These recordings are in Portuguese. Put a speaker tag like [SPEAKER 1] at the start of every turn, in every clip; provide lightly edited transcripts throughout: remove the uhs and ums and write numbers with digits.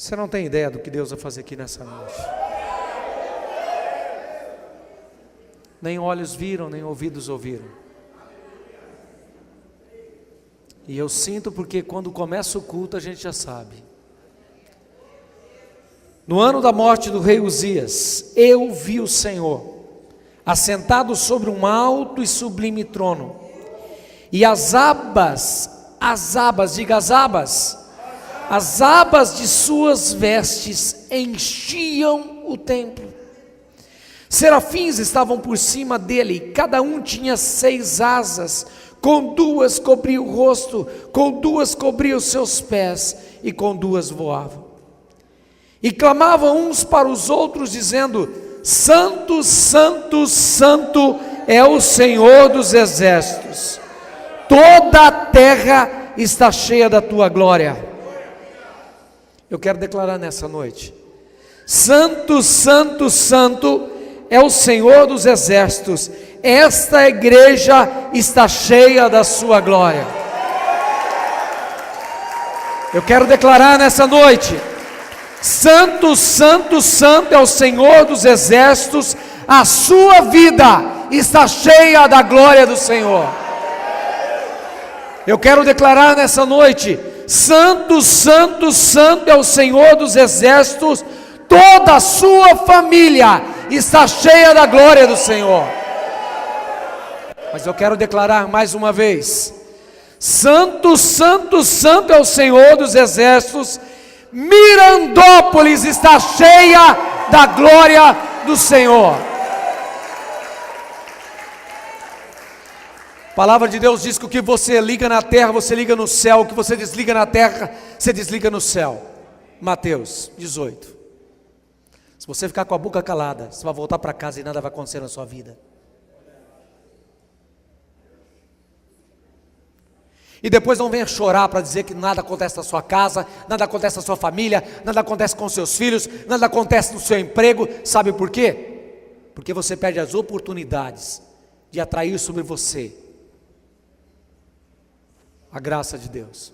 [SPEAKER 1] Você não tem ideia do que Deus vai fazer aqui nessa noite. Nem olhos viram, nem ouvidos ouviram. E eu sinto porque quando começa o culto a gente já sabe. No ano da morte do rei Uzias, eu vi o Senhor assentado sobre um alto e sublime trono, e as abas, diga as abas de suas vestes enchiam o templo. Serafins estavam por cima dele, cada um tinha 6 asas, com 2 cobria o rosto, com 2 cobria os seus pés, e com 2 voavam. E clamavam uns para os outros, dizendo: Santo, Santo, Santo é o Senhor dos exércitos, toda a terra está cheia da tua glória. Eu quero declarar nessa noite: Santo, Santo, Santo é o Senhor dos exércitos, esta igreja está cheia da sua glória. Eu quero declarar nessa noite: Santo, Santo, Santo é o Senhor dos exércitos, a sua vida está cheia da glória do Senhor. Eu quero declarar nessa noite: Santo, Santo, Santo é o Senhor dos exércitos, toda a sua família está cheia da glória do Senhor. Mas eu quero declarar mais uma vez: Santo, Santo, Santo é o Senhor dos exércitos, Mirandópolis está cheia da glória do Senhor. A palavra de Deus diz que o que você liga na terra, você liga no céu, o que você desliga na terra, você desliga no céu. Mateus 18. Se você ficar com a boca calada, você vai voltar para casa e nada vai acontecer na sua vida. E depois não venha chorar para dizer que nada acontece na sua casa, nada acontece na sua família, nada acontece com seus filhos, nada acontece no seu emprego. Sabe por quê? Porque você perde as oportunidades de atrair sobre você a graça de Deus.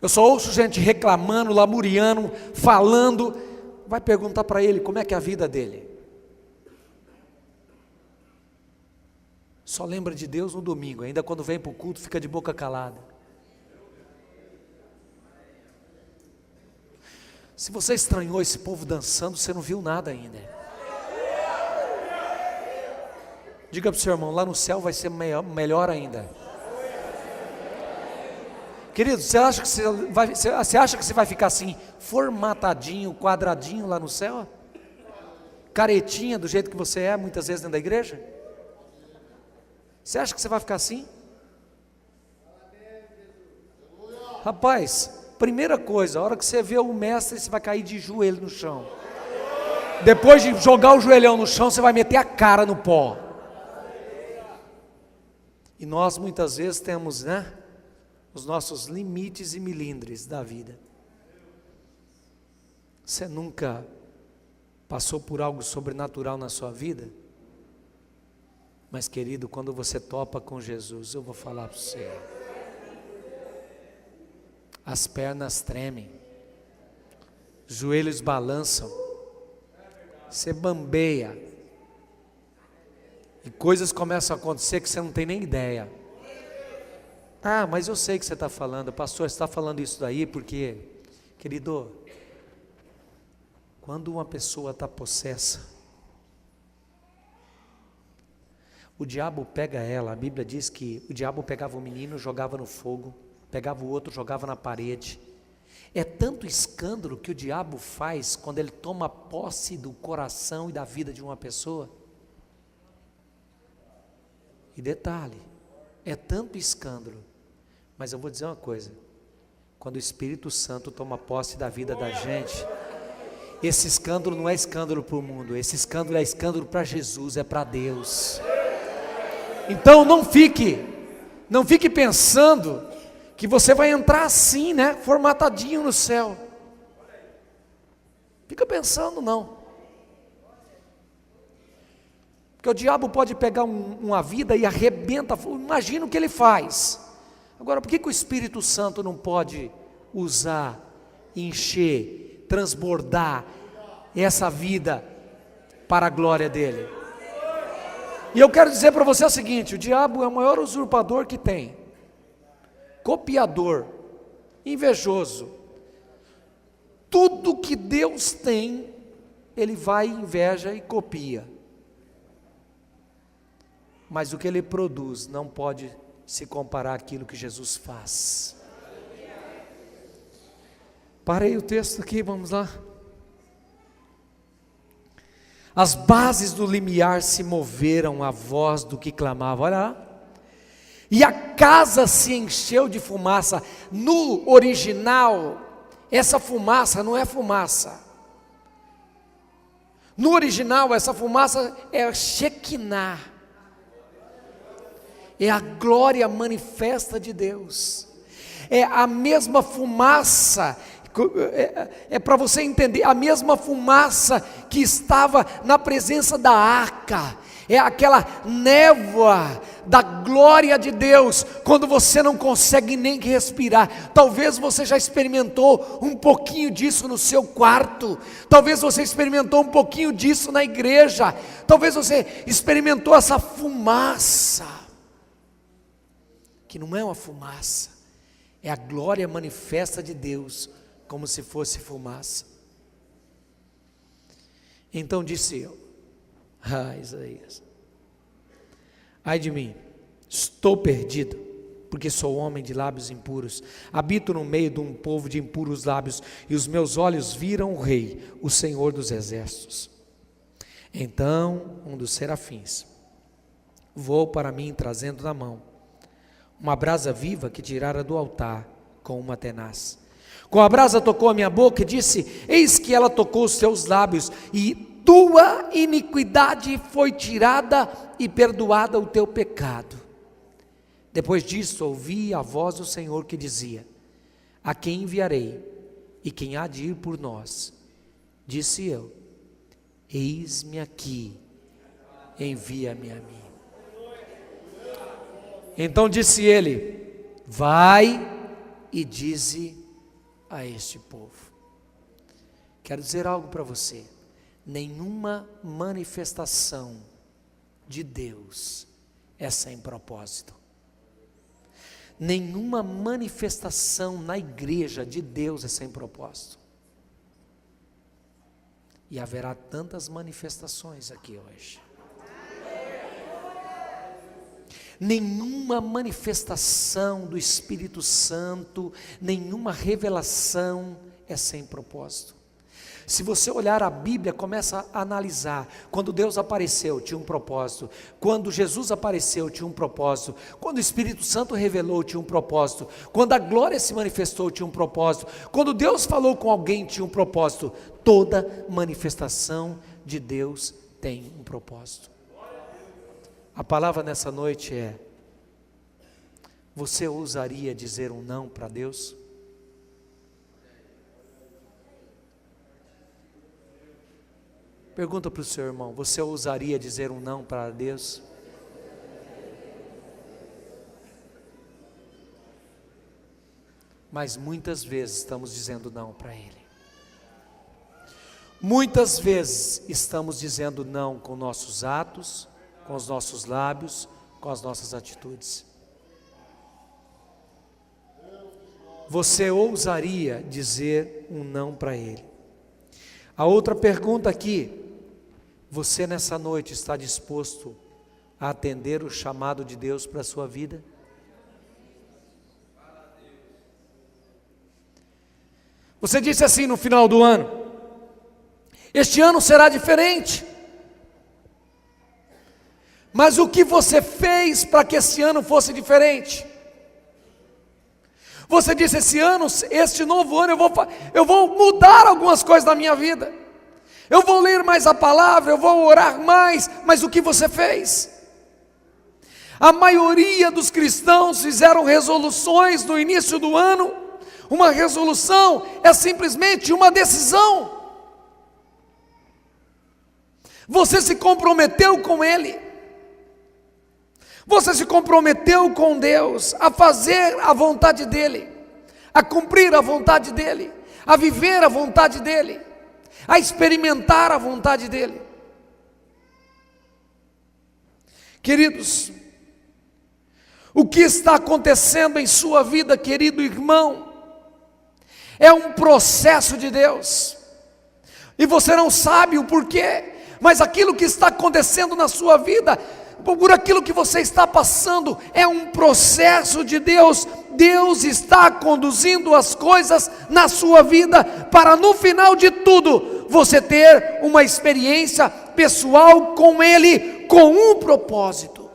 [SPEAKER 1] Eu só ouço gente reclamando, lamuriando, falando. Vai perguntar para ele como é que é a vida dele. Só lembra de Deus no domingo, ainda quando vem para o culto fica de boca calada. Se você estranhou esse povo dançando, você não viu nada ainda. Diga para o seu irmão, lá no céu vai ser melhor ainda. Querido, você acha que você vai ficar assim, formatadinho, quadradinho lá no céu? Caretinha do jeito que você é, muitas vezes dentro da igreja? Você acha que você vai ficar assim? Rapaz, primeira coisa, a hora que você vê o mestre, você vai cair de joelho no chão. Depois de jogar o joelhão no chão, você vai meter a cara no pó. E nós muitas vezes temos, os nossos limites e milindres da vida. Você nunca passou por algo sobrenatural na sua vida? Mas querido, quando você topa com Jesus, eu vou falar para você, as pernas tremem, os joelhos balançam, você bambeia, e coisas começam a acontecer que você não tem nem ideia. Ah, mas eu sei o que você está falando, pastor, você está falando isso daí porque, querido, quando uma pessoa está possessa, o diabo pega ela. A Bíblia diz que o diabo pegava o menino, jogava no fogo, pegava o outro, jogava na parede. É tanto escândalo que o diabo faz quando ele toma posse do coração e da vida de uma pessoa. E detalhe, é tanto escândalo, mas eu vou dizer uma coisa: quando o Espírito Santo toma posse da vida da gente, esse escândalo não é escândalo para o mundo, esse escândalo é escândalo para Jesus, é para Deus. Então não fique pensando que você vai entrar assim, formatadinho no céu. Fica pensando não. Porque o diabo pode pegar uma vida e arrebenta. Imagina o que ele faz. Agora, por que o Espírito Santo não pode usar, encher, transbordar essa vida para a glória dele? E eu quero dizer para você o seguinte: o diabo é o maior usurpador que tem, copiador, invejoso. Tudo que Deus tem, ele vai, inveja e copia. Mas o que ele produz não pode se comparar àquilo que Jesus faz. Parei o texto aqui, vamos lá. As bases do limiar se moveram à voz do que clamava, olha lá. E a casa se encheu de fumaça. No original, essa fumaça não é fumaça. No original, essa fumaça é Shekinah. É a glória manifesta de Deus. É a mesma fumaça, para você entender, a mesma fumaça que estava na presença da arca. É aquela névoa da glória de Deus, quando você não consegue nem respirar. Talvez você já experimentou um pouquinho disso no seu quarto, talvez você experimentou um pouquinho disso na igreja, talvez você experimentou essa fumaça, que não é uma fumaça, é a glória manifesta de Deus, como se fosse fumaça. Então disse eu, Isaías, ai de mim, estou perdido, porque sou homem de lábios impuros, habito no meio de um povo de impuros lábios, e os meus olhos viram o Rei, o Senhor dos exércitos. Então um dos serafins voou para mim, trazendo na mão uma brasa viva que tirara do altar com uma tenaz. Com a brasa tocou a minha boca e disse: eis que ela tocou os teus lábios, e tua iniquidade foi tirada e perdoada o teu pecado. Depois disso ouvi a voz do Senhor que dizia: a quem enviarei, e quem há de ir por nós? Disse eu: eis-me aqui, envia-me a mim. Então disse ele: vai e dize a este povo. Quero dizer algo para você: nenhuma manifestação de Deus é sem propósito. Nenhuma manifestação na igreja de Deus é sem propósito. E haverá tantas manifestações aqui hoje. Nenhuma manifestação do Espírito Santo, nenhuma revelação é sem propósito. Se você olhar a Bíblia, começa a analisar. Quando Deus apareceu, tinha um propósito. Quando Jesus apareceu, tinha um propósito. Quando o Espírito Santo revelou, tinha um propósito. Quando a glória se manifestou, tinha um propósito. Quando Deus falou com alguém, tinha um propósito. Toda manifestação de Deus tem um propósito. A palavra nessa noite é: você ousaria dizer um não para Deus? Pergunta para o seu irmão: você ousaria dizer um não para Deus? Mas muitas vezes estamos dizendo não para Ele. Muitas vezes estamos dizendo não com nossos atos, com os nossos lábios, com as nossas atitudes. Você ousaria dizer um não para Ele? A outra pergunta aqui: você nessa noite está disposto a atender o chamado de Deus para a sua vida? Você disse assim no final do ano: este ano será diferente. Mas o que você fez para que esse ano fosse diferente? Você disse: este novo ano eu vou mudar algumas coisas na minha vida. Eu vou ler mais a palavra, eu vou orar mais. Mas o que você fez? A maioria dos cristãos fizeram resoluções no início do ano. Uma resolução é simplesmente uma decisão. Você se comprometeu com Ele. Você se comprometeu com Deus a fazer a vontade dEle, a cumprir a vontade dEle, a viver a vontade dEle, a experimentar a vontade dEle. Queridos, o que está acontecendo em sua vida, querido irmão, é um processo de Deus, e você não sabe o porquê, mas aquilo que está acontecendo na sua vida, por aquilo que você está passando, é um processo de Deus. Deus está conduzindo as coisas na sua vida, para no final de tudo, você ter uma experiência pessoal com Ele, com um propósito.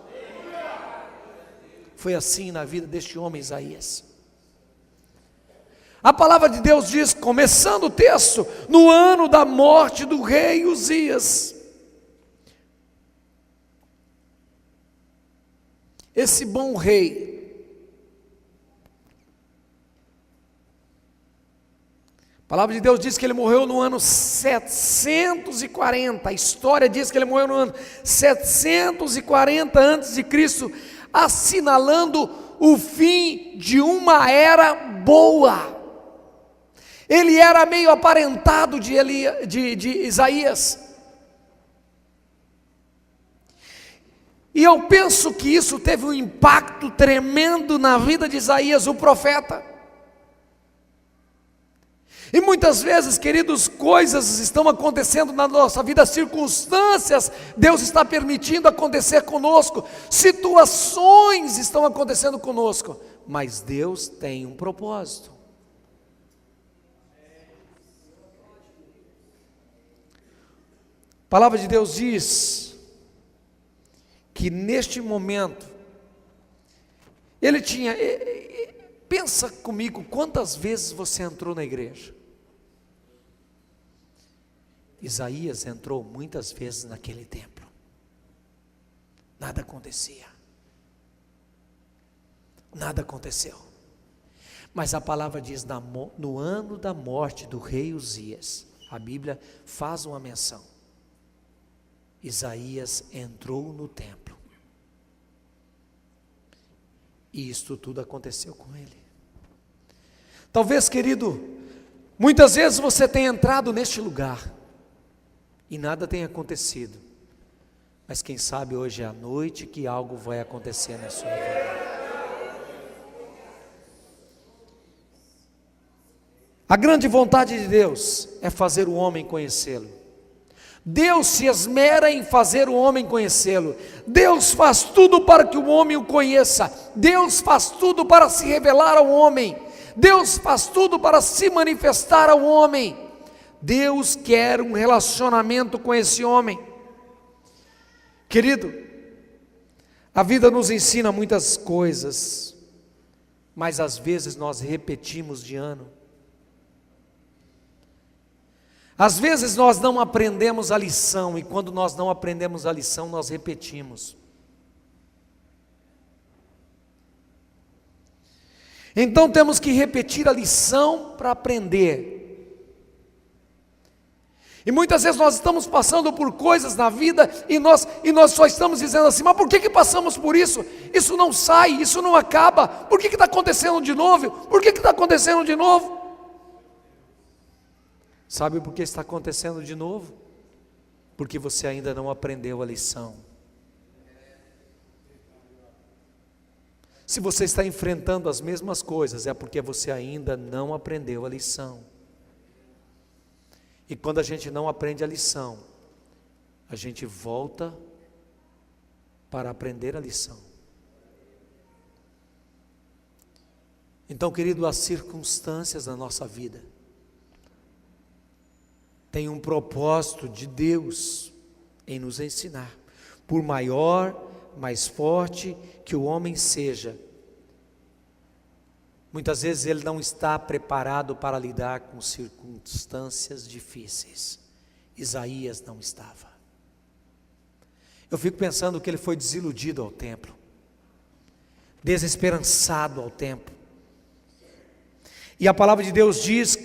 [SPEAKER 1] Foi assim na vida deste homem Isaías. A palavra de Deus diz, começando o texto, no ano da morte do rei Uzias, esse bom rei, a palavra de Deus diz que ele morreu no ano 740, a história diz que ele morreu no ano 740 antes de Cristo, assinalando o fim de uma era boa. Ele era meio aparentado de Isaías, e eu penso que isso teve um impacto tremendo na vida de Isaías, o profeta. E muitas vezes, queridos, coisas estão acontecendo na nossa vida, circunstâncias Deus está permitindo acontecer conosco, situações estão acontecendo conosco, mas Deus tem um propósito. A palavra de Deus diz que neste momento, ele tinha, pensa comigo, quantas vezes você entrou na igreja? Isaías entrou muitas vezes naquele templo, nada acontecia, nada aconteceu, mas a palavra diz, no ano da morte do rei Uzias, a Bíblia faz uma menção, Isaías entrou no templo, e isto tudo aconteceu com ele. Talvez, querido, muitas vezes você tenha entrado neste lugar, e nada tenha acontecido, mas quem sabe hoje é a noite que algo vai acontecer na sua vida. A grande vontade de Deus é fazer o homem conhecê-lo. Deus se esmera em fazer o homem conhecê-lo. Deus faz tudo para que o homem o conheça. Deus faz tudo para se revelar ao homem. Deus faz tudo para se manifestar ao homem. Deus quer um relacionamento com esse homem. Querido, a vida nos ensina muitas coisas, mas às vezes nós repetimos de ano. Às vezes nós não aprendemos a lição, e quando nós não aprendemos a lição, nós repetimos. Então temos que repetir a lição para aprender. E muitas vezes nós estamos passando por coisas na vida, e nós só estamos dizendo assim, mas por que passamos por isso? Isso não sai, isso não acaba, por que está acontecendo de novo? Por que está acontecendo de novo? Sabe por que está acontecendo de novo? Porque você ainda não aprendeu a lição. Se você está enfrentando as mesmas coisas, é porque você ainda não aprendeu a lição. E quando a gente não aprende a lição, a gente volta para aprender a lição. Então, querido, as circunstâncias da nossa vida tem um propósito de Deus em nos ensinar. Por maior, mais forte que o homem seja, muitas vezes ele não está preparado para lidar com circunstâncias difíceis. Isaías não estava. Eu fico pensando que ele foi desiludido ao templo, desesperançado ao templo. E a palavra de Deus diz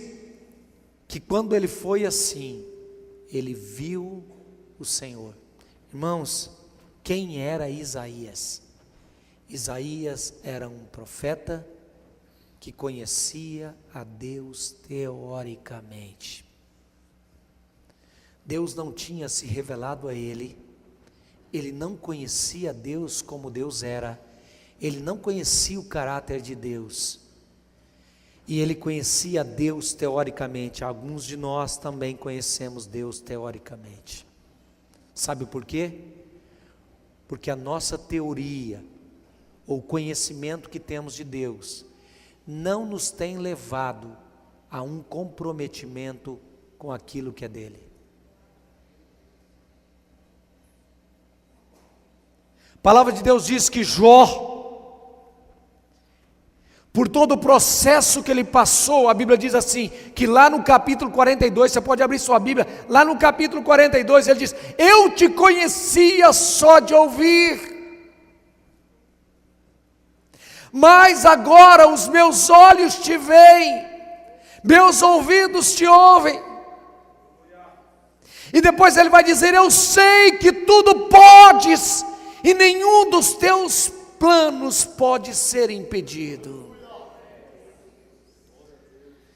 [SPEAKER 1] que quando ele foi assim, ele viu o Senhor. Irmãos, quem era Isaías? Isaías era um profeta que conhecia a Deus teoricamente. Deus não tinha se revelado a ele não conhecia Deus como Deus era, ele não conhecia o caráter de Deus, e ele conhecia Deus teoricamente. Alguns de nós também conhecemos Deus teoricamente. Sabe por quê? Porque a nossa teoria, ou conhecimento que temos de Deus, não nos tem levado a um comprometimento com aquilo que é dele. A palavra de Deus diz que Jó, por todo o processo que ele passou, a Bíblia diz assim, que lá no capítulo 42, você pode abrir sua Bíblia, lá no capítulo 42 ele diz: eu te conhecia só de ouvir, mas agora os meus olhos te veem, meus ouvidos te ouvem. E depois ele vai dizer: eu sei que tudo podes, e nenhum dos teus planos pode ser impedido.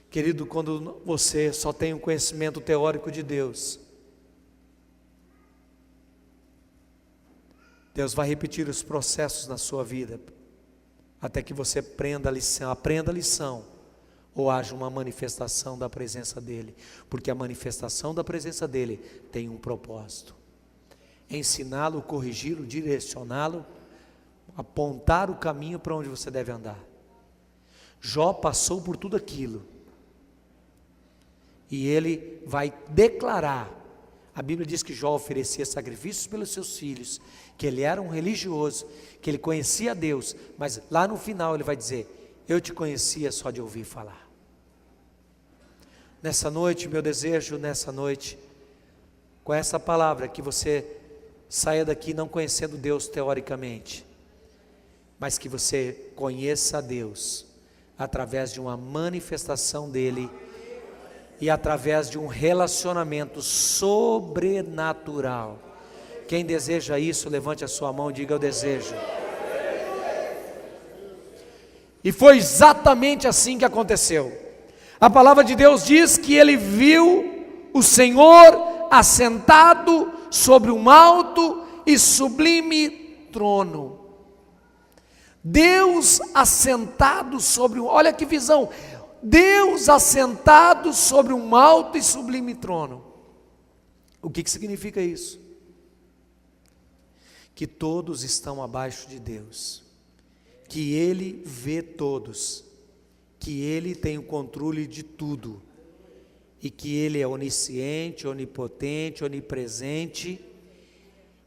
[SPEAKER 1] Querido, quando você só tem um conhecimento teórico de Deus, Deus vai repetir os processos na sua vida, até que você aprenda a lição, ou haja uma manifestação da presença dEle, porque a manifestação da presença dEle tem um propósito: ensiná-lo, corrigi-lo, direcioná-lo, apontar o caminho para onde você deve andar. Jó passou por tudo aquilo, e ele vai declarar, a Bíblia diz que Jó oferecia sacrifícios pelos seus filhos, que ele era um religioso, que ele conhecia Deus, mas lá no final ele vai dizer: eu te conhecia só de ouvir falar. Nessa noite, meu desejo nessa noite, com essa palavra, que você saia daqui não conhecendo Deus teoricamente, mas que você conheça a Deus através de uma manifestação dEle e através de um relacionamento sobrenatural. Quem deseja isso, levante a sua mão e diga: eu desejo. E foi exatamente assim que aconteceu. A palavra de Deus diz que ele viu o Senhor assentado sobre um alto e sublime trono. Deus assentado sobre olha que visão, Deus assentado sobre um alto e sublime trono. O que significa isso? Que todos estão abaixo de Deus, que Ele vê todos, que Ele tem o controle de tudo, e que Ele é onisciente, onipotente, onipresente,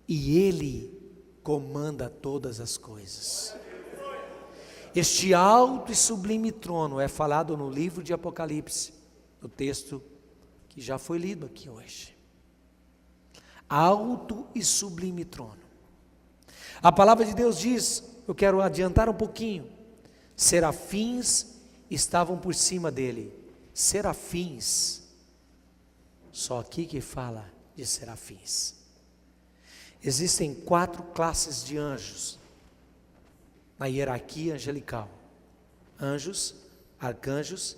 [SPEAKER 1] e Ele comanda todas as coisas. Este alto e sublime trono é falado no livro de Apocalipse, no texto que já foi lido aqui hoje. Alto e sublime trono. A palavra de Deus diz, eu quero adiantar um pouquinho, serafins estavam por cima dele. Serafins, só aqui que fala de serafins. Existem 4 classes de anjos na hierarquia angelical: anjos, arcanjos,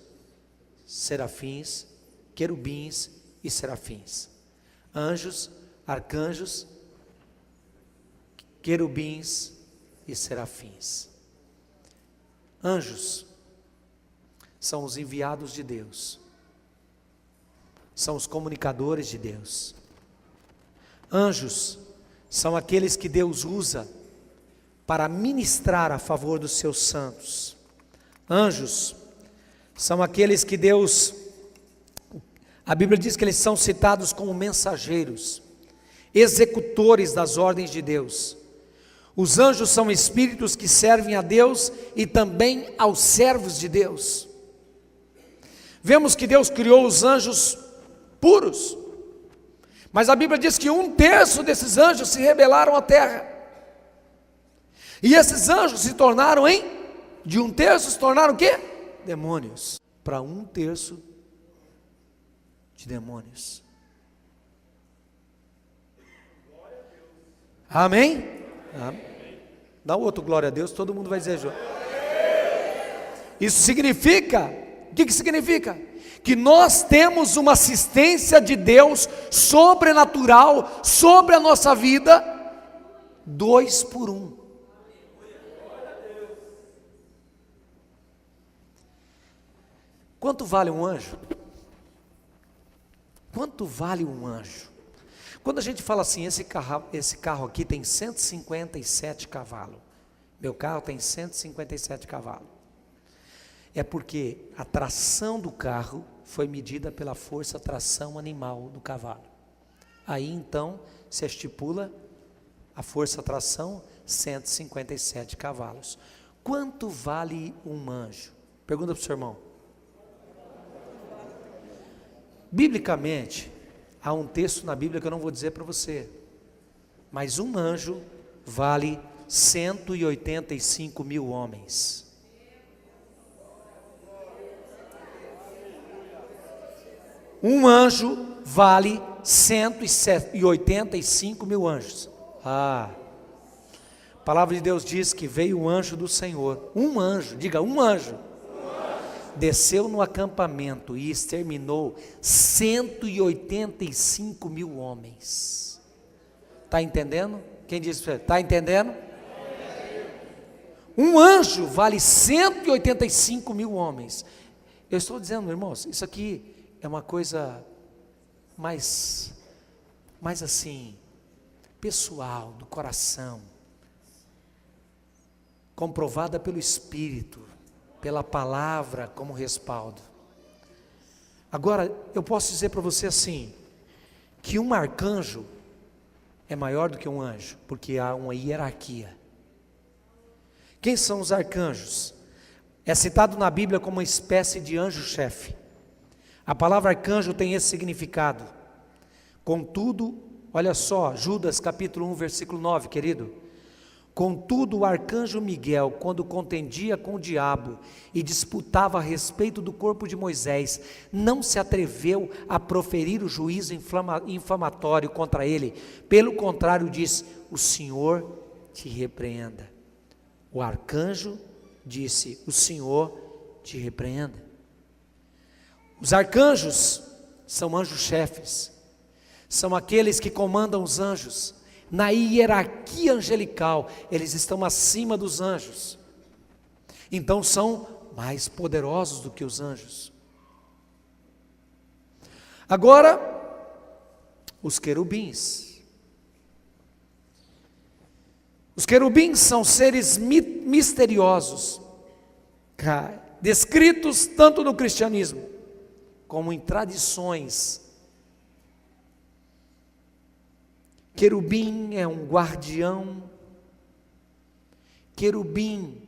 [SPEAKER 1] serafins, querubins e serafins. Anjos, arcanjos, querubins e serafins. Anjos são os enviados de Deus, são os comunicadores de Deus. Anjos são aqueles que Deus usa para ministrar a favor dos seus santos. Anjos são aqueles que Deus, a Bíblia diz que eles são citados como mensageiros, executores das ordens de Deus. Os anjos são espíritos que servem a Deus e também aos servos de Deus. Vemos que Deus criou os anjos puros, mas a Bíblia diz que 1/3 desses anjos se rebelaram à terra, e esses anjos se tornaram de 1/3 se tornaram o quê? Demônios, para 1/3 de demônios. Amém? Amém? Dá outro glória a Deus, todo mundo vai dizer junto. Isso significa, o que significa? Que nós temos uma assistência de Deus sobrenatural sobre a nossa vida, 2 por 1. Quanto vale um anjo? Quanto vale um anjo? Quando a gente fala assim, esse carro aqui tem 157 cavalos, meu carro tem 157 cavalos, é porque a tração do carro foi medida pela força tração animal do cavalo. Aí então se estipula a força tração 157 cavalos. Quanto vale um anjo? Pergunta para o seu irmão. Biblicamente, há um texto na Bíblia que eu não vou dizer para você, mas um anjo vale 185 mil homens. Um anjo vale 185 mil anjos. A palavra de Deus diz que veio o anjo do Senhor, um anjo, diga um anjo, desceu no acampamento e exterminou 185 mil homens. Está entendendo? Quem disse para você? Está entendendo? Um anjo vale 185 mil homens. Eu estou dizendo, irmãos, isso aqui é uma coisa mais assim, pessoal, do coração, comprovada pelo Espírito, pela palavra como respaldo. Agora, eu posso dizer para você assim, que um arcanjo é maior do que um anjo, porque há uma hierarquia. Quem são os arcanjos? É citado na Bíblia como uma espécie de anjo-chefe. A palavra arcanjo tem esse significado. Contudo, olha só, Judas capítulo 1, versículo 9, querido. Contudo, o arcanjo Miguel, quando contendia com o diabo e disputava a respeito do corpo de Moisés, não se atreveu a proferir o juízo infamatório contra ele. Pelo contrário, disse: o Senhor te repreenda. O arcanjo disse: o Senhor te repreenda. Os arcanjos são anjos-chefes, são aqueles que comandam os anjos. Na hierarquia angelical, eles estão acima dos anjos, então são mais poderosos do que os anjos. Agora, os querubins. Os querubins são seres misteriosos, descritos tanto no cristianismo, como em tradições. Querubim é um guardião, querubim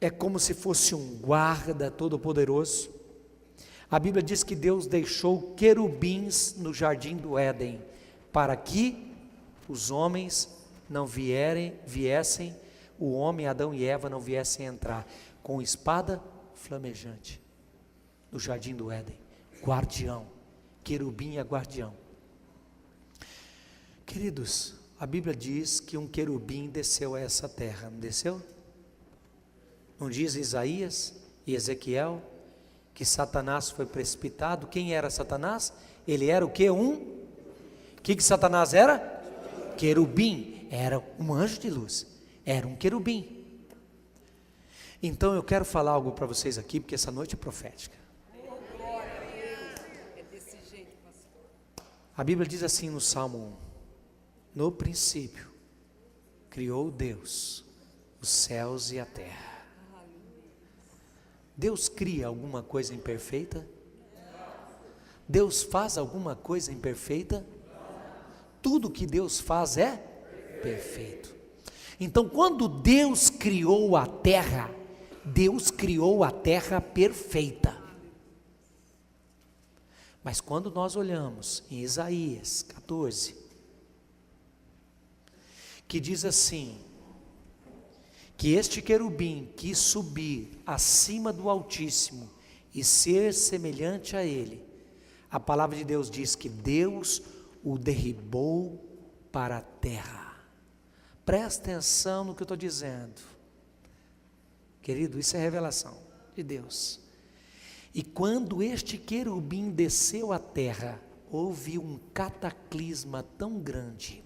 [SPEAKER 1] é como se fosse um guarda todo-poderoso. A Bíblia diz que Deus deixou querubins no jardim do Éden, para que os homens não viessem, o homem, Adão e Eva não viessem entrar com espada flamejante no jardim do Éden. Guardião, querubim é guardião. Queridos, a Bíblia diz que um querubim desceu a essa terra, não desceu? Não diz Isaías e Ezequiel que Satanás foi precipitado? Quem era Satanás? Ele era o que? O que Satanás era? Querubim, era um anjo de luz, era um querubim. Então eu quero falar algo para vocês aqui, porque essa noite é profética. A Bíblia diz assim no Salmo 1: no princípio, criou Deus os céus e a terra. Deus cria alguma coisa imperfeita? Deus faz alguma coisa imperfeita? Tudo que Deus faz é perfeito. Então, quando Deus criou a terra, Deus criou a terra perfeita. Mas quando nós olhamos em Isaías 14, que diz assim, que este querubim quis subir acima do Altíssimo e ser semelhante a ele, a palavra de Deus diz que Deus o derribou para a terra, Presta atenção no que eu estou dizendo. Querido, isso é revelação de Deus. E quando este querubim desceu à terra, houve um cataclisma tão grande.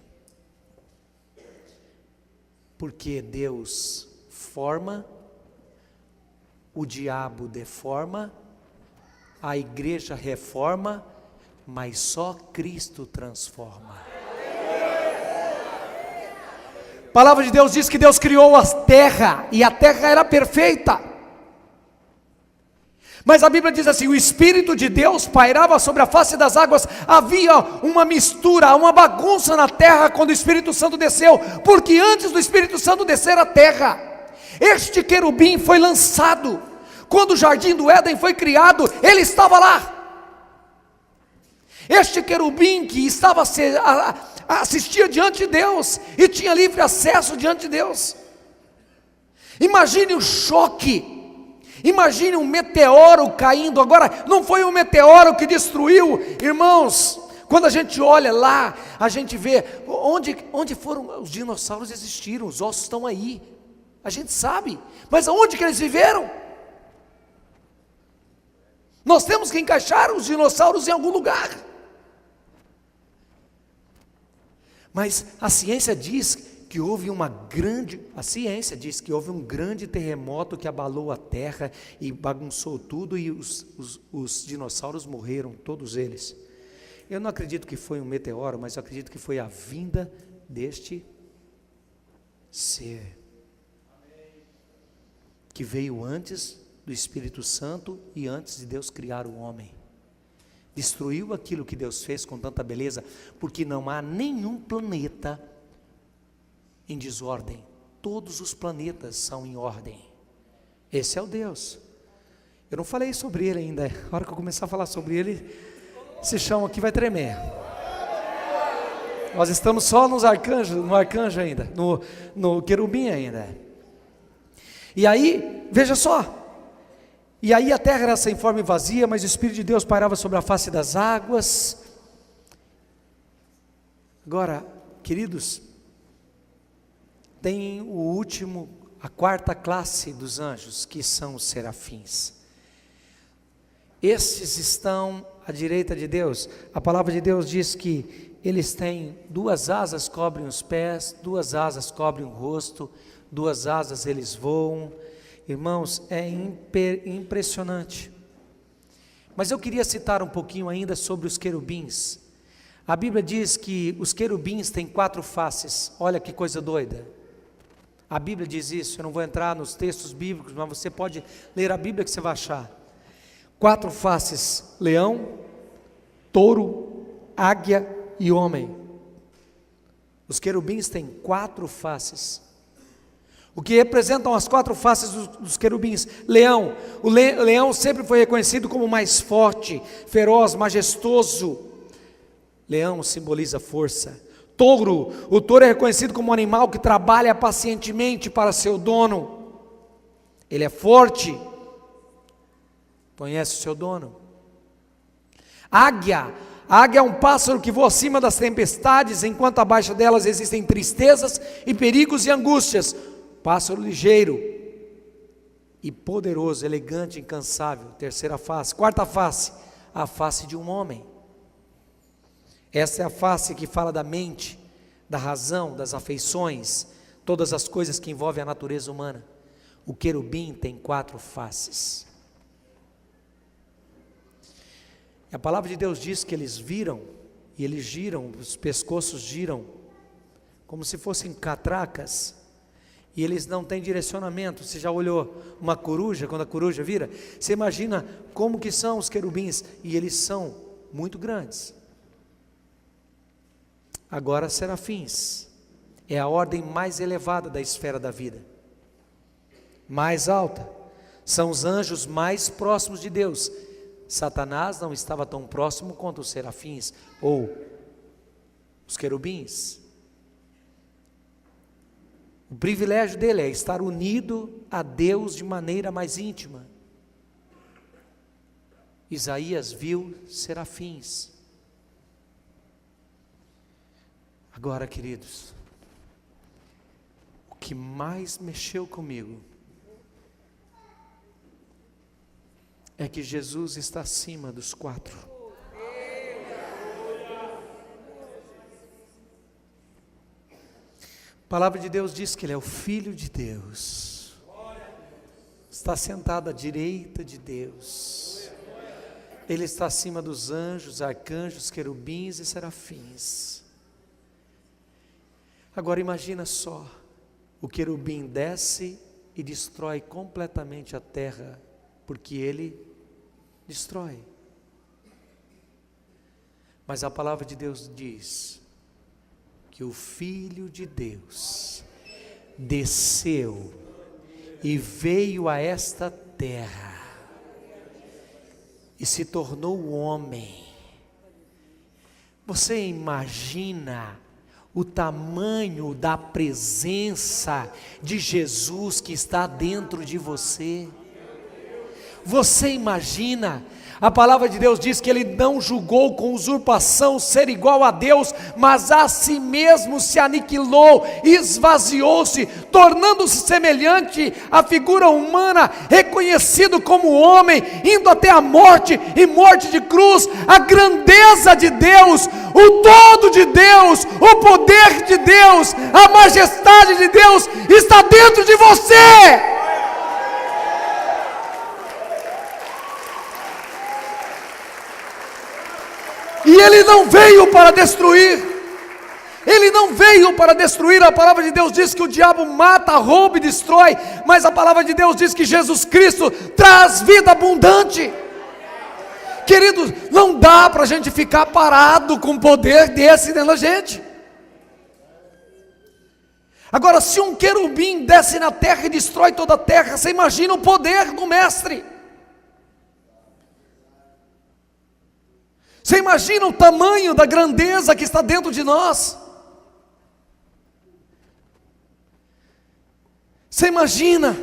[SPEAKER 1] Porque Deus forma, o diabo deforma, a igreja reforma, mas só Cristo transforma. A palavra de Deus diz que Deus criou a terra, e a terra era perfeita. Mas a Bíblia diz assim: o Espírito de Deus pairava sobre a face das águas. Havia uma mistura, uma bagunça na terra quando o Espírito Santo desceu, porque antes do Espírito Santo descer à terra, este querubim foi lançado. Quando o jardim do Éden foi criado, ele estava lá. Este querubim que assistia diante de Deus e tinha livre acesso diante de Deus. Imagine o choque. Imagine um meteoro caindo. Agora, não foi um meteoro que destruiu, irmãos. Quando a gente olha lá, a gente vê onde foram os dinossauros. Existiram, os ossos estão aí, a gente sabe, mas aonde que eles viveram? Nós temos que encaixar os dinossauros em algum lugar. Mas a ciência diz que houve um grande terremoto que abalou a terra e bagunçou tudo, e os dinossauros morreram, todos eles. Eu não acredito que foi um meteoro, mas eu acredito que foi a vinda deste ser, que veio antes do Espírito Santo e antes de Deus criar o homem. Destruiu aquilo que Deus fez com tanta beleza, porque não há nenhum planeta em desordem. Todos os planetas são em ordem. Esse é o Deus. Eu não falei sobre ele ainda. A hora que eu começar a falar sobre ele, esse chão aqui vai tremer. Nós estamos só no arcanjo ainda, no querubim ainda. E aí, veja só. E aí a terra era sem forma e vazia, mas o Espírito de Deus pairava sobre a face das águas. Agora, queridos, tem a quarta classe dos anjos, que são os serafins. Estes estão à direita de Deus. A palavra de Deus diz que eles têm 2 asas cobrem os pés, 2 asas cobrem o rosto, 2 asas eles voam. Irmãos, é impressionante. Mas eu queria citar um pouquinho ainda sobre os querubins. A Bíblia diz que os querubins têm 4 faces. Olha que coisa doida. A Bíblia diz isso. Eu não vou entrar nos textos bíblicos, mas você pode ler a Bíblia que você vai achar. 4 faces: leão, touro, águia e homem. Os querubins têm 4 faces. O que representam as 4 faces dos querubins? Leão. O leão sempre foi reconhecido como mais forte, feroz, majestoso. Leão simboliza força. Touro. O touro é reconhecido como um animal que trabalha pacientemente para seu dono. Ele é forte. Conhece o seu dono. Águia. A águia é um pássaro que voa acima das tempestades, enquanto abaixo delas existem tristezas e perigos e angústias. Pássaro ligeiro e poderoso, elegante, incansável. 3ª face. 4ª face, a face de um homem. Essa é a face que fala da mente, da razão, das afeições, todas as coisas que envolvem a natureza humana. O querubim tem 4 faces. A palavra de Deus diz que eles viram, e eles giram, os pescoços giram, como se fossem catracas. E eles não têm direcionamento. Você já olhou uma coruja, quando a coruja vira? Você imagina como que são os querubins, e eles são muito grandes. Agora, serafins é a ordem mais elevada da esfera da vida, mais alta. São os anjos mais próximos de Deus. Satanás não estava tão próximo quanto os serafins ou os querubins. O privilégio dele é estar unido a Deus de maneira mais íntima. Isaías viu serafins. Agora, queridos, que mais mexeu comigo é que Jesus está acima dos 4. A palavra de Deus diz que Ele é o Filho de Deus, está sentado à direita de Deus, Ele está acima dos anjos, arcanjos, querubins e serafins. Agora imagina só, o querubim desce e destrói completamente a terra, porque ele destrói. Mas a palavra de Deus diz que o Filho de Deus desceu e veio a esta terra e se tornou homem. Você imagina o tamanho da presença de Jesus que está dentro de você? Você imagina? A palavra de Deus diz que Ele não julgou com usurpação ser igual a Deus, mas a si mesmo se aniquilou, esvaziou-se, tornando-se semelhante à figura humana, reconhecido como homem, indo até a morte e morte de cruz. A grandeza de Deus, o todo de Deus, o poder de Deus, a majestade de Deus está dentro de você. E Ele não veio para destruir, Ele não veio para destruir. A palavra de Deus diz que o diabo mata, rouba e destrói, mas a palavra de Deus diz que Jesus Cristo traz vida abundante. Queridos, não dá para a gente ficar parado com um poder desse dentro da gente. Agora, se um querubim desce na terra e destrói toda a terra, você imagina o poder do mestre. Você imagina o tamanho da grandeza que está dentro de nós? Você imagina?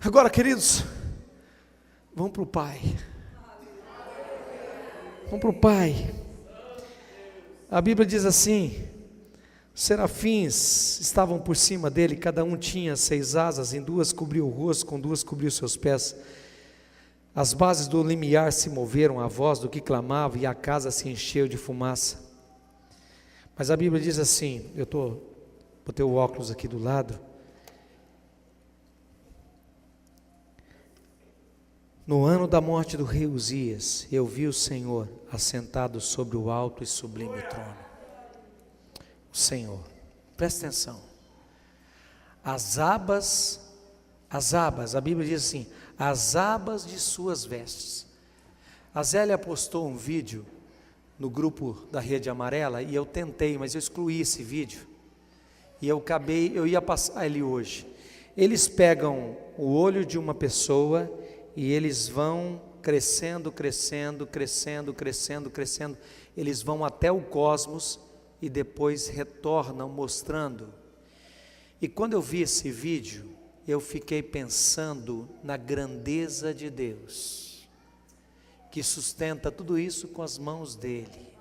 [SPEAKER 1] Agora, queridos, vamos para o Pai. Vamos para o Pai. A Bíblia diz assim: os serafins estavam por cima dele, cada um tinha 6 asas, em 2 cobriu o rosto, com 2 cobriu seus pés. As bases do limiar se moveram à voz do que clamava, e a casa se encheu de fumaça. Mas a Bíblia diz assim, botei o óculos aqui do lado. No ano da morte do rei Uzias, eu vi o Senhor assentado sobre o alto e sublime trono. O Senhor, presta atenção. As abas, a Bíblia diz assim: as abas de suas vestes. A Zélia postou um vídeo no grupo da Rede Amarela, e eu tentei, mas eu excluí esse vídeo, e eu ia passar ele hoje. Eles pegam o olho de uma pessoa, e eles vão crescendo, crescendo, crescendo, crescendo, crescendo, eles vão até o cosmos, e depois retornam mostrando. E quando eu vi esse vídeo, eu fiquei pensando na grandeza de Deus, que sustenta tudo isso com as mãos dele.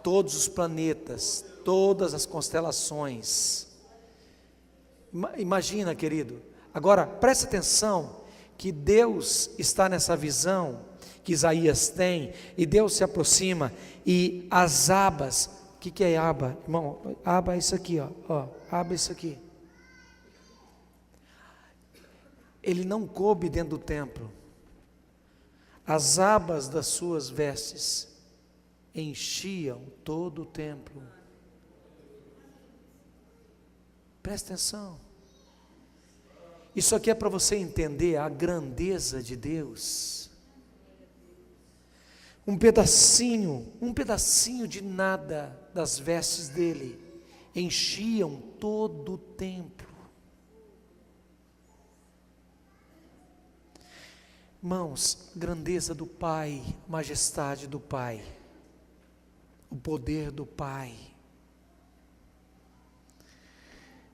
[SPEAKER 1] Todos os planetas, todas as constelações. Imagina, querido. Agora, preste atenção, que Deus está nessa visão que Isaías tem, e Deus se aproxima, e as abas, o que é aba? Irmão, aba é isso aqui, ó, aba é isso aqui. Ele não coube dentro do templo. As abas das suas vestes enchiam todo o templo. Presta atenção. Isso aqui é para você entender a grandeza de Deus. Um pedacinho de nada das vestes dele enchiam todo o templo. Irmãos, grandeza do Pai, majestade do Pai, o poder do Pai.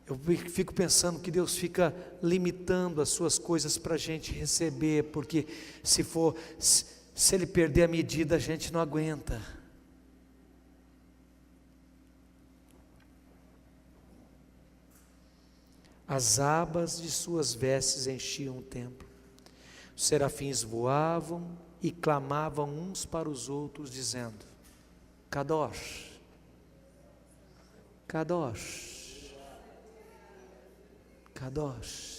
[SPEAKER 1] Eu fico pensando que Deus fica limitando as suas coisas para a gente receber, porque se Ele perder a medida, a gente não aguenta. As abas de suas vestes enchiam o templo. Os serafins voavam e clamavam uns para os outros, dizendo: Kadosh, Kadosh, Kadosh.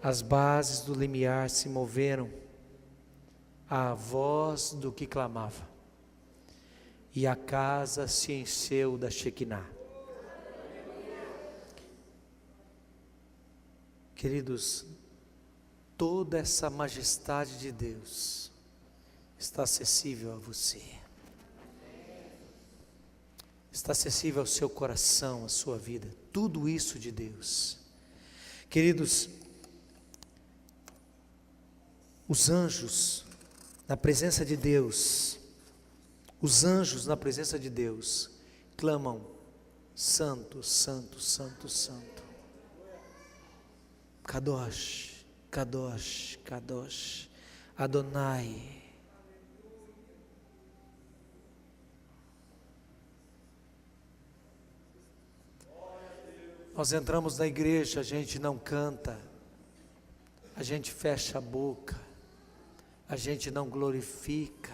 [SPEAKER 1] As bases do limiar se moveram à voz do que clamava, e a casa se encheu da Shekinah. Queridos, toda essa majestade de Deus está acessível a você, está acessível ao seu coração, à sua vida, tudo isso de Deus. Queridos, os anjos na presença de Deus, os anjos na presença de Deus clamam: Santo, Santo, Santo, Santo. Kadosh, Kadosh, Kadosh, Adonai. Nós entramos na igreja, a gente não canta, a gente fecha a boca, a gente não glorifica,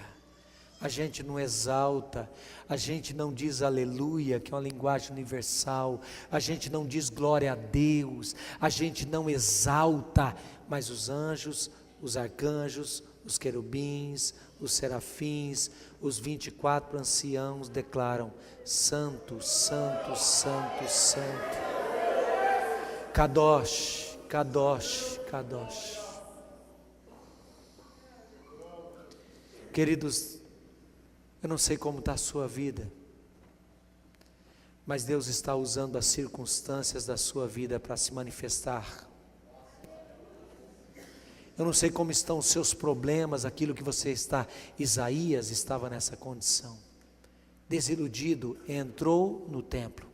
[SPEAKER 1] a gente não exalta, a gente não diz aleluia, que é uma linguagem universal, a gente não diz glória a Deus, a gente não exalta, mas os anjos, os arcanjos, os querubins, os serafins, os 24 anciãos declaram: Santo, Santo, Santo, Santo, Kadosh, Kadosh, Kadosh. Queridos, eu não sei como está a sua vida, mas Deus está usando as circunstâncias da sua vida para se manifestar. Eu não sei como estão os seus problemas, aquilo que você está. Isaías estava nessa condição, desiludido, entrou no templo,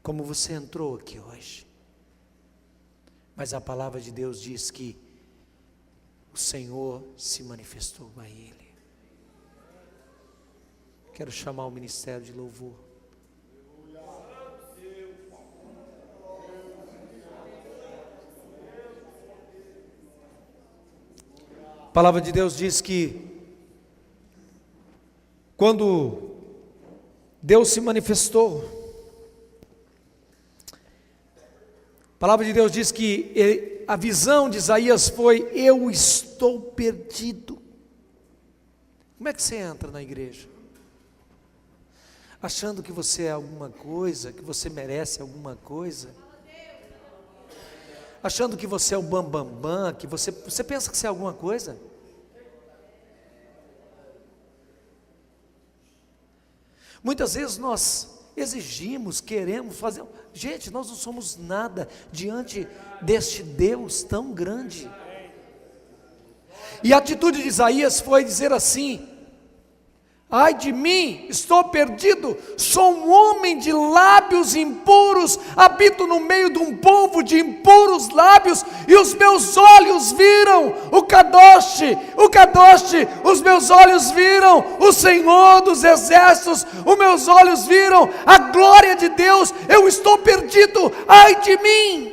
[SPEAKER 1] como você entrou aqui hoje. Mas a palavra de Deus diz que o Senhor se manifestou a ele. Quero chamar o ministério de louvor. A palavra de Deus diz que quando Deus se manifestou, a palavra de Deus diz que a visão de Isaías foi: eu estou perdido. Como é que você entra na igreja? Achando que você é alguma coisa, que você merece alguma coisa? Achando que você é o bambambam, que você pensa que você é alguma coisa? Muitas vezes nós exigimos, queremos fazer. Gente, nós não somos nada diante deste Deus tão grande. E a atitude de Isaías foi dizer assim: ai de mim, estou perdido, sou um homem de lábios impuros, habito no meio de um povo de impuros lábios, e os meus olhos viram o Kadosh, os meus olhos viram o Senhor dos exércitos, os meus olhos viram a glória de Deus, eu estou perdido, ai de mim.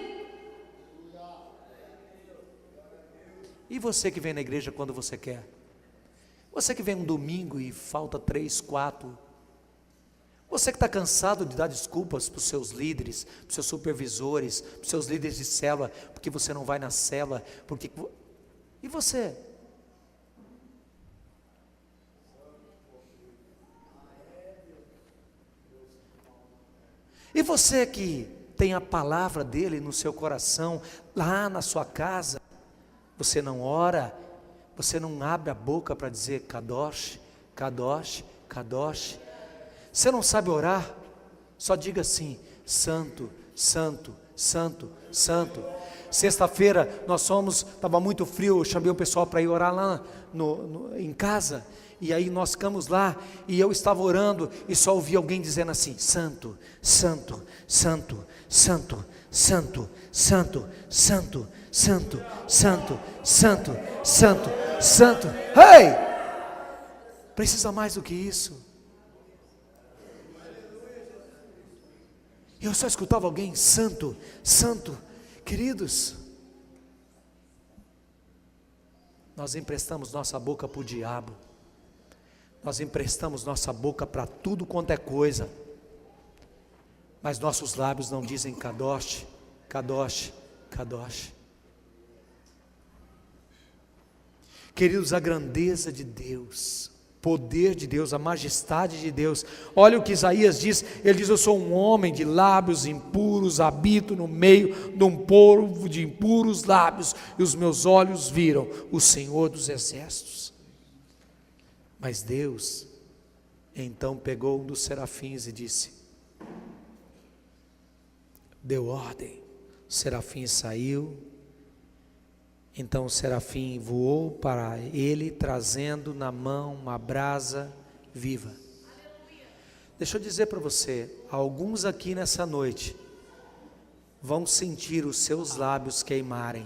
[SPEAKER 1] E você que vem na igreja quando você quer? Você que vem um domingo e falta 3, 4. Você que está cansado de dar desculpas para os seus líderes, para os seus supervisores, para os seus líderes de célula, porque você não vai na célula, porque... E você? E você que tem a palavra dele no seu coração, lá na sua casa, você não ora, você não abre a boca para dizer Kadosh, Kadosh, Kadosh. Você não sabe orar? Só diga assim: Santo, Santo, Santo, Santo. Sexta-feira nós estava muito frio, eu chamei o pessoal para ir orar lá em casa, e aí nós ficamos lá, e eu estava orando, e só ouvi alguém dizendo assim: santo, santo, santo, santo, santo, santo, santo, santo, santo, santo, santo, santo. Ei! Precisa mais do que isso. Eu só escutava alguém: santo, santo. Queridos, nós emprestamos nossa boca para o diabo, nós emprestamos nossa boca para tudo quanto é coisa, mas nossos lábios não dizem Kadosh, Kadosh, Kadosh. Queridos, a grandeza de Deus, poder de Deus, a majestade de Deus. Olha o que Isaías diz, ele diz: eu sou um homem de lábios impuros, habito no meio de um povo de impuros lábios, e os meus olhos viram o Senhor dos exércitos. Mas Deus então pegou um dos serafins e disse, deu ordem, o serafim saiu. Então o serafim voou para ele, trazendo na mão uma brasa viva. Deixa eu dizer para você, alguns aqui nessa noite vão sentir os seus lábios queimarem.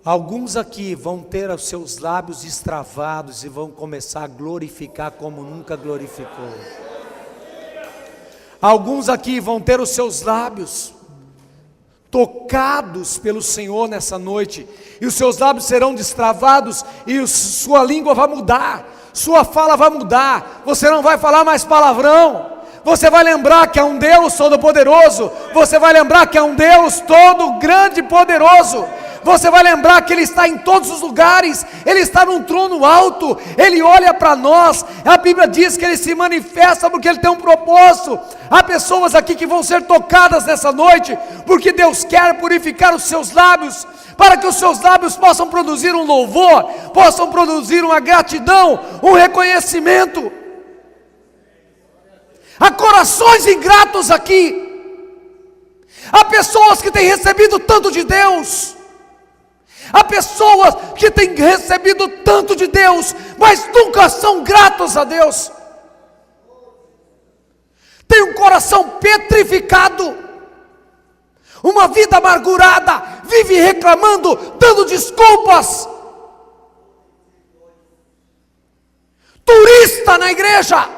[SPEAKER 1] Alguns aqui vão ter os seus lábios destravados e vão começar a glorificar como nunca glorificou. Alguns aqui vão ter os seus lábios tocados pelo Senhor nessa noite, e os seus lábios serão destravados, e sua língua vai mudar, sua fala vai mudar, você não vai falar mais palavrão, você vai lembrar que é um Deus todo-poderoso, você vai lembrar que é um Deus todo grande e poderoso, você vai lembrar que Ele está em todos os lugares, Ele está num trono alto, Ele olha para nós, a Bíblia diz que Ele se manifesta porque Ele tem um propósito. Há pessoas aqui que vão ser tocadas nessa noite, porque Deus quer purificar os seus lábios, para que os seus lábios possam produzir um louvor, possam produzir uma gratidão, um reconhecimento. Há corações ingratos aqui, há pessoas que têm recebido tanto de Deus, há pessoas que têm recebido tanto de Deus, mas nunca são gratos a Deus. Tem um coração petrificado, uma vida amargurada, vive reclamando, dando desculpas. Turista na igreja.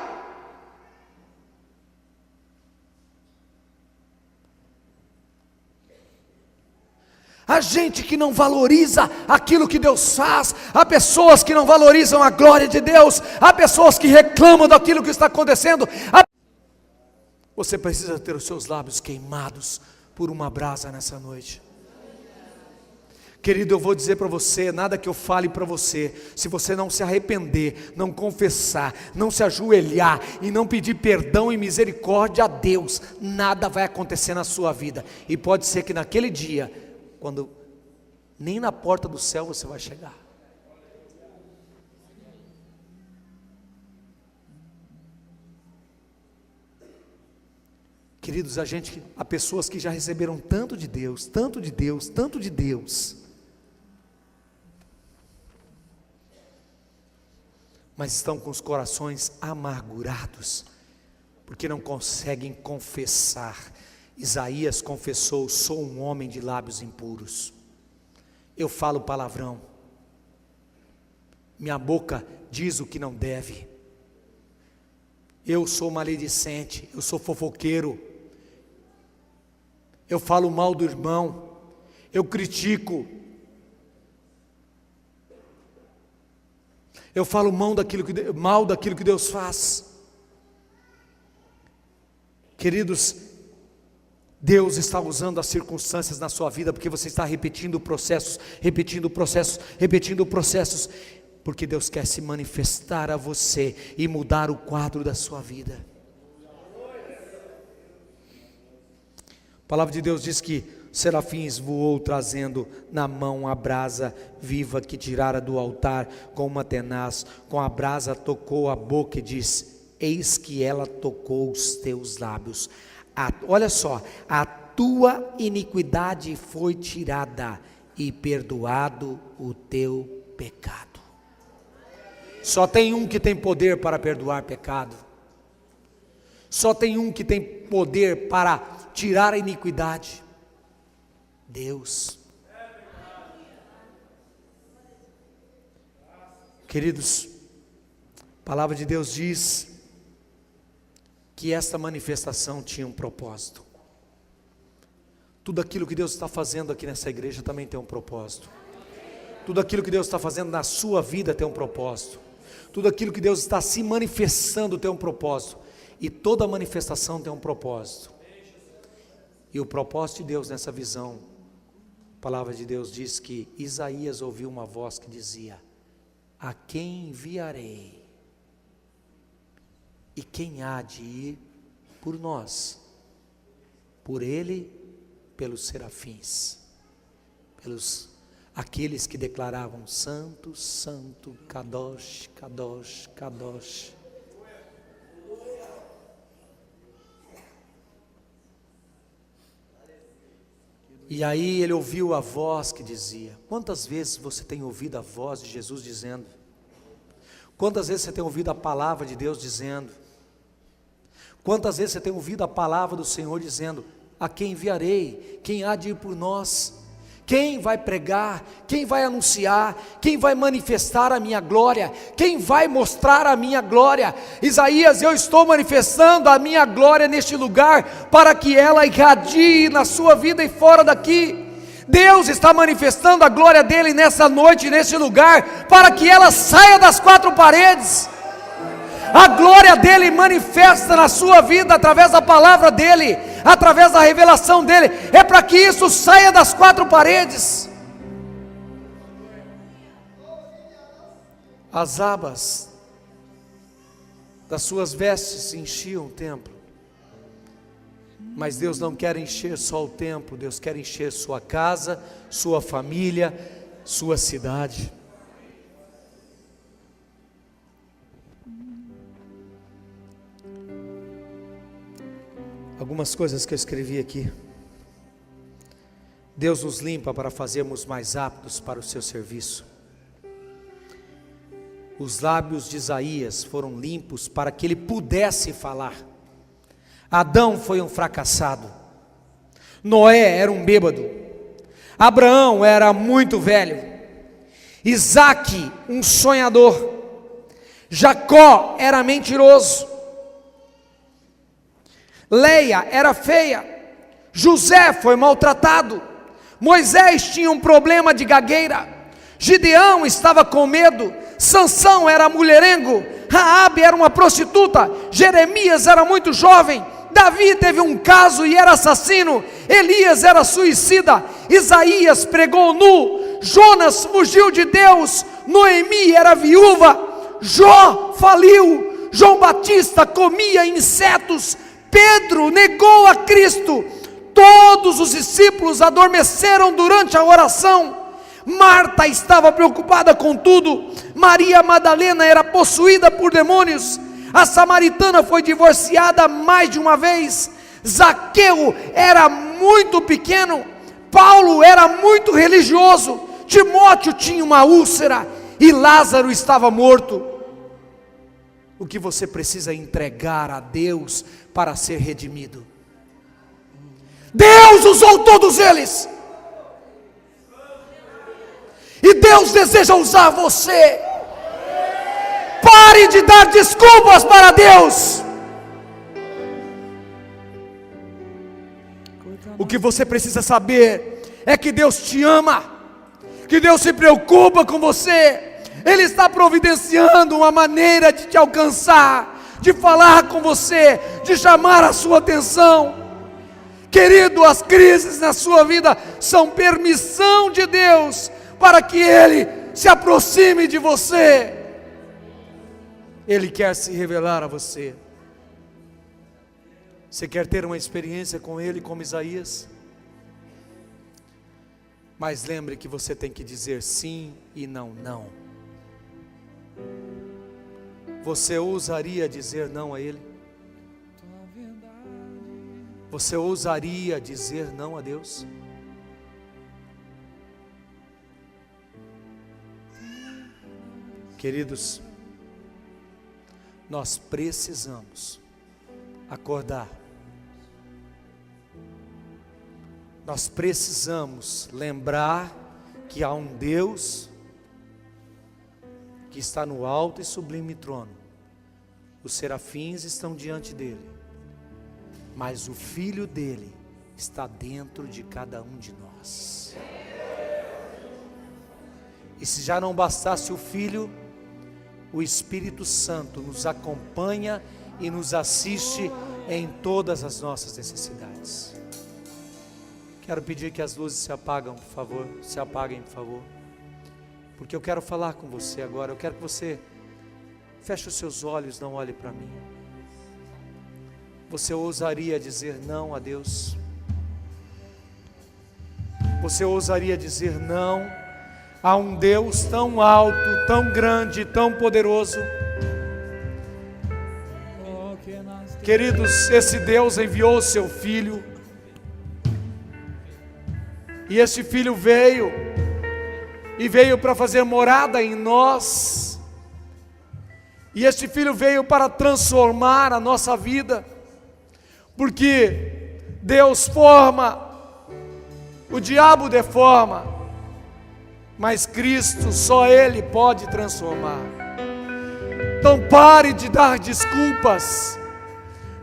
[SPEAKER 1] Há gente que não valoriza aquilo que Deus faz, há pessoas que não valorizam a glória de Deus, há pessoas que reclamam daquilo que está acontecendo. Você precisa ter os seus lábios queimados por uma brasa nessa noite. Querido, eu vou dizer para você, nada que eu fale para você, se você não se arrepender, não confessar, não se ajoelhar e não pedir perdão e misericórdia a Deus, nada vai acontecer na sua vida. E pode ser que naquele dia, quando nem na porta do céu você vai chegar. Queridos, há pessoas que já receberam tanto de Deus, tanto de Deus, tanto de Deus, mas estão com os corações amargurados, porque não conseguem confessar. Isaías confessou: sou um homem de lábios impuros, eu falo palavrão, minha boca diz o que não deve, eu sou maledicente, eu sou fofoqueiro, eu falo mal do irmão, eu critico, eu falo mal daquilo que Deus faz. Queridos, Deus está usando as circunstâncias na sua vida, porque você está repetindo processos, porque Deus quer se manifestar a você e mudar o quadro da sua vida. A palavra de Deus diz que serafins voou trazendo na mão a brasa viva que tirara do altar com uma tenaz, com a brasa tocou a boca e disse: eis que ela tocou os teus lábios. Olha só, a tua iniquidade foi tirada e perdoado o teu pecado. Só tem um que tem poder para perdoar pecado. Só tem um que tem poder para tirar a iniquidade. Deus. Queridos, a palavra de Deus diz que esta manifestação tinha um propósito. Tudo aquilo que Deus está fazendo aqui nessa igreja também tem um propósito. Tudo aquilo que Deus está fazendo na sua vida tem um propósito. Tudo aquilo que Deus está se manifestando tem um propósito. E toda manifestação tem um propósito. E o propósito de Deus nessa visão, a palavra de Deus diz que Isaías ouviu uma voz que dizia: a quem enviarei? E quem há de ir por nós? Por ele, pelos serafins, pelos aqueles que declaravam: Santo, Santo, Kadosh, Kadosh, Kadosh. E aí ele ouviu a voz que dizia. Quantas vezes você tem ouvido a voz de Jesus dizendo? Quantas vezes você tem ouvido a palavra de Deus dizendo? Quantas vezes você tem ouvido a palavra do Senhor dizendo: a quem enviarei? Quem há de ir por nós? Quem vai pregar? Quem vai anunciar? Quem vai manifestar a minha glória? Quem vai mostrar a minha glória? Isaías, eu estou manifestando a minha glória neste lugar, para que ela irradie na sua vida e fora daqui. Deus está manifestando a glória dele nessa noite, neste lugar, para que ela saia das quatro paredes. A glória dele manifesta na sua vida através da palavra dele, através da revelação dele. É para que isso saia das quatro paredes. As abas das suas vestes enchiam o templo. Mas Deus não quer encher só o templo, Deus quer encher sua casa, sua família, sua cidade. Algumas coisas que eu escrevi aqui. Deus nos limpa para fazermos mais aptos para o seu serviço. Os lábios de Isaías foram limpos para que ele pudesse falar. Adão foi um fracassado. Noé era um bêbado. Abraão era muito velho. Isaque, um sonhador. Jacó era mentiroso. Leia era feia. José foi maltratado. Moisés tinha um problema de gagueira. Gideão estava com medo. Sansão era mulherengo. Raabe era uma prostituta. Jeremias era muito jovem. Davi teve um caso e era assassino. Elias era suicida. Isaías pregou nu. Jonas fugiu de Deus. Noemi era viúva. Jó faliu. João Batista comia insetos. Pedro negou a Cristo. Todos os discípulos adormeceram durante a oração. Marta estava preocupada com tudo. Maria Madalena era possuída por demônios. A samaritana foi divorciada mais de uma vez. Zaqueu era muito pequeno. Paulo era muito religioso. Timóteo tinha uma úlcera. E Lázaro estava morto. O que você precisa entregar a Deus para ser redimido? Deus usou todos eles. E Deus deseja usar você. Pare de dar desculpas para Deus. O que você precisa saber é que Deus te ama, que Deus se preocupa com você. Ele está providenciando uma maneira de te alcançar, de falar com você, de chamar a sua atenção. Querido, as crises na sua vida são permissão de Deus para que Ele se aproxime de você. Ele quer se revelar a você. Você quer ter uma experiência com Ele como Isaías? Mas lembre que você tem que dizer sim e não, não. Você ousaria dizer não a Ele? Você ousaria dizer não a Deus? Queridos, nós precisamos acordar. Nós precisamos lembrar que há um Deus que está no alto e sublime trono. Os serafins estão diante dele, mas o Filho dele está dentro de cada um de nós. E se já não bastasse o Filho, o Espírito Santo nos acompanha e nos assiste em todas as nossas necessidades. Quero pedir que as luzes se apaguem, por favor, porque eu quero falar com você agora. Eu quero que você feche os seus olhos, não olhe para mim. Você ousaria dizer não a Deus? Você ousaria dizer não a um Deus tão alto, tão grande, tão poderoso? Queridos, esse Deus enviou o seu Filho, e este Filho veio para fazer morada em nós, e este Filho veio para transformar a nossa vida, porque Deus forma, o diabo deforma, mas Cristo, só Ele pode transformar. Então pare de dar desculpas,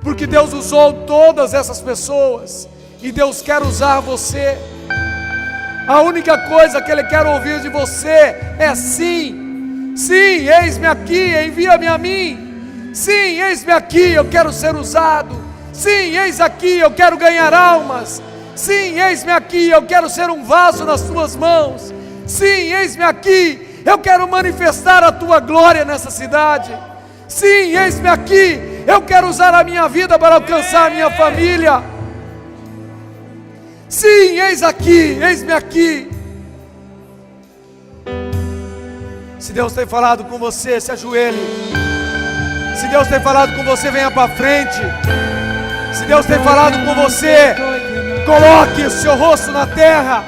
[SPEAKER 1] porque Deus usou todas essas pessoas, e Deus quer usar você. A única coisa que Ele quer ouvir de você é sim. Sim, eis-me aqui, envia-me a mim. Sim, eis-me aqui, eu quero ser usado. Sim, eis aqui, eu quero ganhar almas. Sim, eis-me aqui, eu quero ser um vaso nas tuas mãos. Sim, eis-me aqui, eu quero manifestar a tua glória nessa cidade. Sim, eis-me aqui, eu quero usar a minha vida para alcançar a minha família. Sim, eis aqui, eis-me aqui. Se Deus tem falado com você, se ajoelhe. Se Deus tem falado com você, venha para frente. Se Deus tem falado com você, coloque o seu rosto na terra.